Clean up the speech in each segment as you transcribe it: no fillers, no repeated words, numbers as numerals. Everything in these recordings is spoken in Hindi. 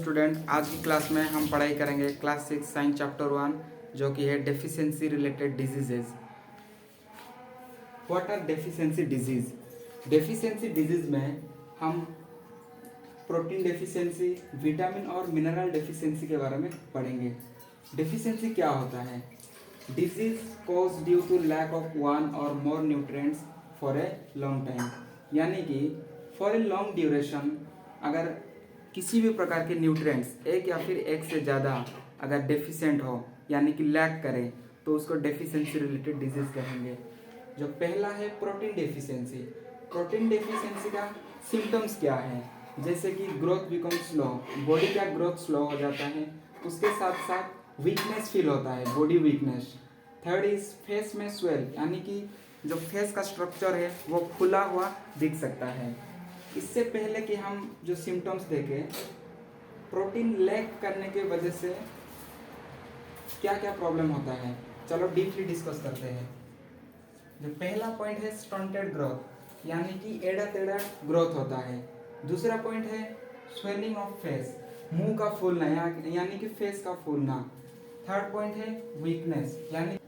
स्टूडेंट, आज की क्लास में हम पढ़ाई करेंगे क्लास 6 साइंस चैप्टर 1 जो कि है deficiency related diseases. What are deficiency disease? Deficiency disease में हम प्रोटीन डेफिशिएंसी, विटामिन और मिनरल डेफिशिएंसी के बारे में पढ़ेंगे। डेफिशिएंसी क्या होता है? Disease cause due to lack of one or more nutrients for a long time, यानी कि फॉर ए लॉन्ग ड्यूरेशन अगर किसी भी प्रकार के न्यूट्रिएंट्स एक या फिर एक से ज़्यादा अगर डेफिशिएंट हो यानी कि लैक करे तो उसको डेफिशिएंसी रिलेटेड डिजीज कहेंगे। जो पहला है प्रोटीन डेफिशिएंसी। प्रोटीन डेफिशिएंसी का सिम्टम्स क्या है? जैसे कि ग्रोथ बिकम स्लो, बॉडी का ग्रोथ स्लो हो जाता है, उसके साथ साथ वीकनेस फील होता है, body weakness. Third is face में स्वेल, यानी कि जो फेस का स्ट्रक्चर है वो खुला हुआ दिख सकता है। इससे पहले कि हम जो सिम्टम्स देखें, प्रोटीन लैक करने की वजह से क्या क्या प्रॉब्लम होता है, चलो डीपली डिस्कस करते हैं। जो पहला पॉइंट है स्टंटेड ग्रोथ, यानी कि एड़ा टेढ़ा ग्रोथ होता है। दूसरा पॉइंट है स्वेलिंग ऑफ फेस, मुंह का फूलना यानी कि फेस का फूलना। थर्ड पॉइंट है वीकनेस, यानी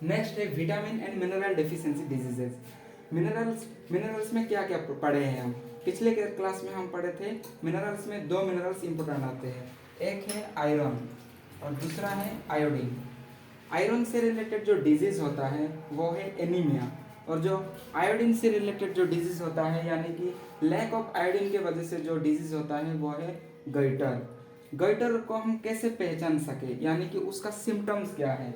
नेक्स्ट है vitamin and mineral deficiency diseases. Minerals में क्या क्या पढ़े हैं हम? पिछले क्लास में हम पढ़े थे मिनरल्स में दो मिनरल्स इंपॉर्टेंट आते हैं, एक है आयरन और दूसरा है आयोडीन। आयरन से रिलेटेड जो डिजीज होता है वो है एनीमिया, और जो आयोडीन से रिलेटेड जो डिजीज होता है यानी कि लैक ऑफ आयोडीन के वजह से जो डिजीज होता है वो है गॉइटर। गॉइटर को हम कैसे पहचान सके, यानी कि उसका सिम्टम्स क्या है?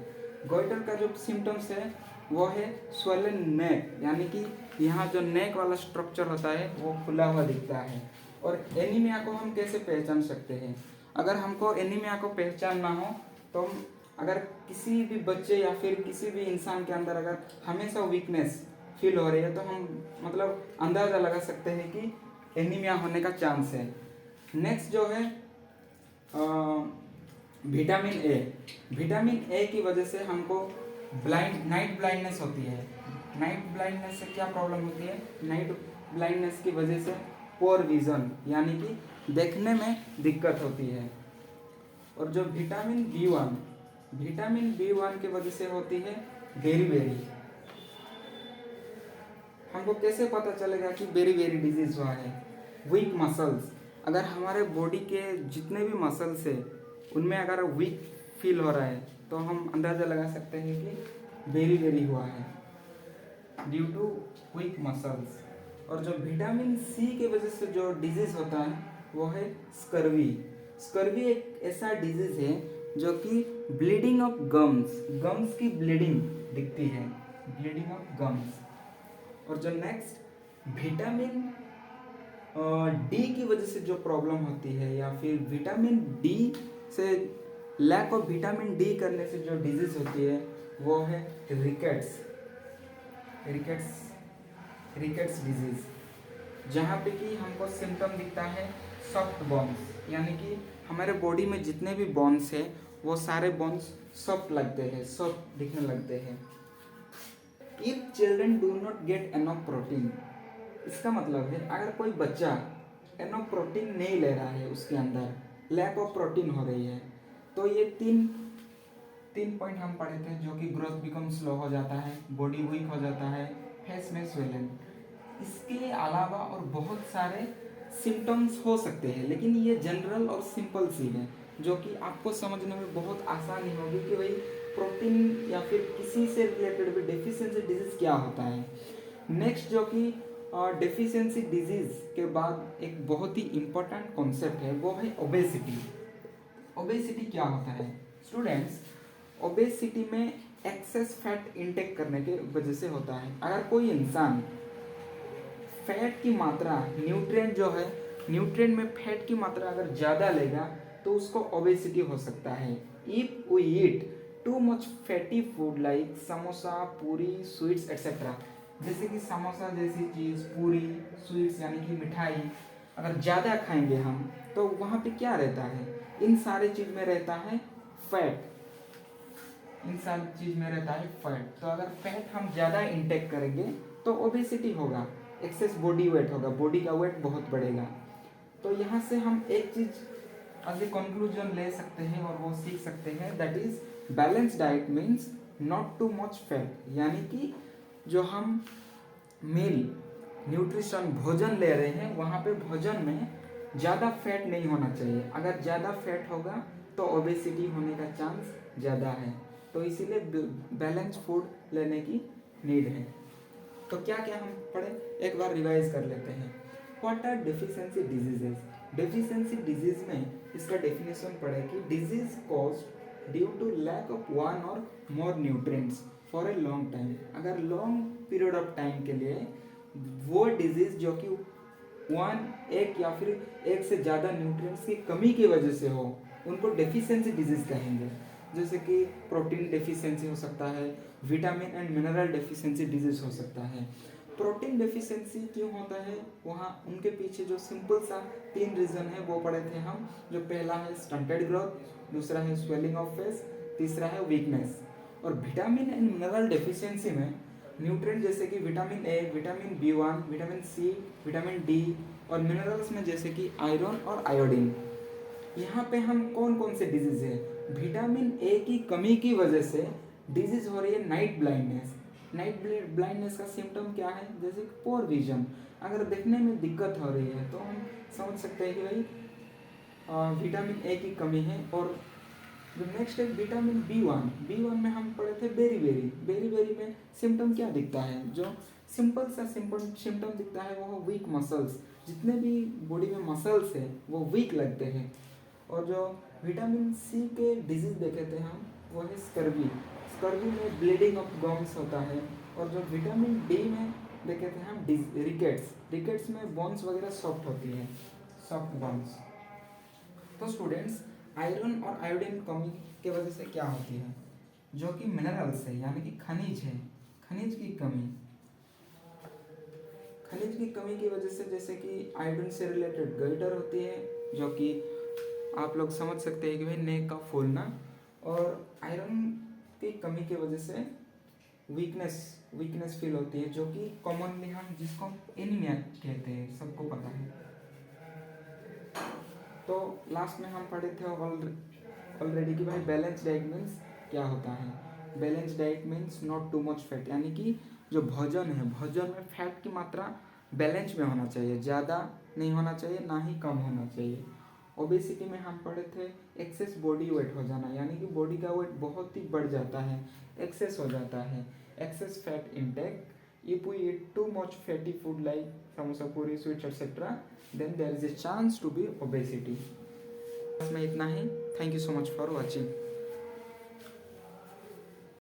गॉइटर का जो सिम्टम्स है वो है स्वेलन नेक, यानी कि यहाँ जो नेक वाला स्ट्रक्चर होता है वो खुला हुआ दिखता है। और एनीमिया को हम कैसे पहचान सकते हैं? अगर हमको एनीमिया को पहचानना हो तो हम अगर किसी भी बच्चे या फिर किसी भी इंसान के अंदर अगर हमेशा वीकनेस फील हो रही है तो हम मतलब अंदाज़ा लगा सकते हैं कि एनीमिया होने का चांस है। नेक्स्ट जो है विटामिन ए। विटामिन ए की वजह से हमको नाइट ब्लाइंडनेस होती है। नाइट ब्लाइंडनेस से क्या प्रॉब्लम होती है? नाइट ब्लाइंडनेस की वजह से पोर विजन, यानी कि देखने में दिक्कत होती है। और जो विटामिन बी वन की वजह से होती है बेरी। हमको कैसे पता चलेगा कि बेरी डिजीज हुआ है? वीक मसल्स, अगर हमारे बॉडी के जितने भी मसल्स है उनमें अगर वीक फील हो रहा है तो हम अंदाज़ा लगा सकते हैं कि बेरी हुआ है ड्यू टू वीक मसल्स। और जो विटामिन सी की वजह से जो डिजीज होता है वो है स्कर्वी एक ऐसा डिजीज है जो कि ब्लीडिंग ऑफ गम्स की ब्लीडिंग दिखती है, ब्लीडिंग ऑफ गम्स। और जो नेक्स्ट विटामिन डी की वजह से जो प्रॉब्लम होती है या फिर विटामिन डी से लैक ऑफ विटामिन डी करने से जो डिजीज होती है वो है रिकेट्स डिजीज, जहाँ पे कि हमको सिम्टम दिखता है सॉफ्ट बोन्स, यानी कि हमारे बॉडी में जितने भी बोन्स है वो सारे बोन्स सॉफ्ट लगते हैं, सॉफ्ट दिखने लगते हैं। If children do not get enough protein, इसका मतलब है अगर कोई बच्चा एनफ प्रोटीन नहीं ले रहा है, उसके अंदर लैक ऑफ प्रोटीन हो रही है, तो ये तीन पॉइंट हम पढ़े थे, जो कि ग्रोथ बिकम स्लो हो जाता है, बॉडी वीक हो जाता है, फेस में स्वेलन। इसके अलावा और बहुत सारे सिम्टम्स हो सकते हैं, लेकिन ये जनरल और सिंपल सी है जो कि आपको समझने में बहुत आसानी होगी कि भाई प्रोटीन या फिर किसी से रिलेटेड भी डेफिशिएंसी डिजीज क्या होता है। नेक्स्ट जो कि डेफिशिएंसी डिजीज के बाद एक बहुत ही इम्पोर्टेंट कॉन्सेप्ट है वो है ओबेसिटी। ओबेसिटी क्या होता है स्टूडेंट्स? ओबेसिटी में एक्सेस फैट इंटेक करने के वजह से होता है। अगर कोई इंसान फैट की मात्रा, न्यूट्रिएंट में फैट की मात्रा अगर ज़्यादा लेगा तो उसको ओबेसिटी हो सकता है। If we eat too much fatty food like samosa, puri, sweets etcetera, जैसे कि समोसा जैसी चीज़, पूरी, स्वीट्स यानी कि मिठाई अगर ज़्यादा खाएंगे हम तो वहाँ पे क्या रहता है? इन सारे चीज़ में रहता है फैट, तो अगर फैट हम ज़्यादा इंटेक करेंगे तो ओबेसिटी होगा, एक्सेस बॉडी वेट होगा, बॉडी का वेट बहुत बढ़ेगा। तो यहाँ से हम एक चीज़ एज ए कंक्लूजन ले सकते हैं और वो सीख सकते हैं, that is balance diet means not too much fat, यानी कि जो हम मील न्यूट्रिशन भोजन ले रहे हैं वहाँ पे भोजन में ज़्यादा फैट नहीं होना चाहिए। अगर ज़्यादा फैट होगा तो ओबेसिटी होने का चांस ज़्यादा है, तो इसीलिए बैलेंस फूड लेने की नीड है। तो क्या क्या हम पढ़े, एक बार रिवाइज कर लेते हैं। What are deficiency diseases? Deficiency disease में इसका डेफिनेशन पढ़े कि disease caused due to lack of one or more nutrients for a long time. अगर लॉन्ग पीरियड ऑफ टाइम के लिए वो डिजीज जो कि एक या फिर एक से ज़्यादा न्यूट्रिएंट्स की कमी की वजह से हो, उनको डेफिशिएंसी डिजीज कहेंगे। जैसे कि प्रोटीन डेफिशिएंसी हो सकता है, vitamin and mineral deficiency disease हो सकता है। प्रोटीन डेफिशिएंसी क्यों होता है, वहाँ उनके पीछे जो सिंपल सा 3 रीज़न है वो पढ़े थे हम। जो पहला है स्टंटेड ग्रोथ, दूसरा है स्वेलिंग ऑफ फेस, तीसरा है वीकनेस। और विटामिन एंड मिनरल डेफिशिएंसी में न्यूट्रिएंट जैसे कि vitamin A, vitamin B1, vitamin C, vitamin D, और मिनरल्स में जैसे कि आयरन और आयोडीन। यहाँ पे हम कौन कौन से डिजीज है, विटामिन ए की कमी की वजह से डिजीज हो रही है नाइट ब्लाइंडनेस। नाइट ब्लाइंडनेस का सिम्टम क्या है, जैसे पोर विजन, अगर देखने में दिक्कत हो रही है तो हम समझ सकते हैं कि भाई विटामिन ए की कमी है। और जो नेक्स्ट है विटामिन B1 में हम पढ़े थे बेरी में सिम्टम क्या दिखता है, जो सिंपल सा सिम्टम दिखता है वो वीक मसल्स, जितने भी बॉडी में मसल्स है वो वीक लगते हैं। और जो विटामिन सी के डिजीज देखे थे हम वो है स्कर्वी में ब्लीडिंग ऑफ गम्स होता है। और जो विटामिन डी में देखे थे हम रिकेट्स में बोन्स वगैरह सॉफ्ट होती है, सॉफ्ट बोन्स। तो स्टूडेंट्स, आयरन और आयोडीन कमी के वजह से क्या होती है, जो कि मिनरल्स है यानी कि खनिज है, खनिज की कमी की वजह से जैसे कि आयोडीन से रिलेटेड गटर होती है, जो कि आप लोग समझ सकते हैं कि भाई नेक का फूलना। और आयरन की कमी की वजह से वीकनेस फील होती है, जो कि कॉमनली हम जिसको एनीमिया कहते हैं, सबको पता है। तो लास्ट में हम पढ़े थे ऑलरेडी कि भाई बैलेंस डाइट मीन्स क्या होता है। Balance diet means not too much fat, यानी कि जो भोजन है, भोजन में फैट की मात्रा बैलेंस में होना चाहिए, ज़्यादा नहीं होना चाहिए ना ही कम होना चाहिए। ओबेसिटी में हम पढ़े थे एक्सेस बॉडी वेट हो जाना, यानी कि बॉडी का वेट बहुत ही बढ़ जाता है, एक्सेस हो जाता है, access fat intake. If we eat too much fatty food like samosa, puri, sweets, etc., then there is a chance to be obesity. बस में इतना ही। Thank you so much for watching.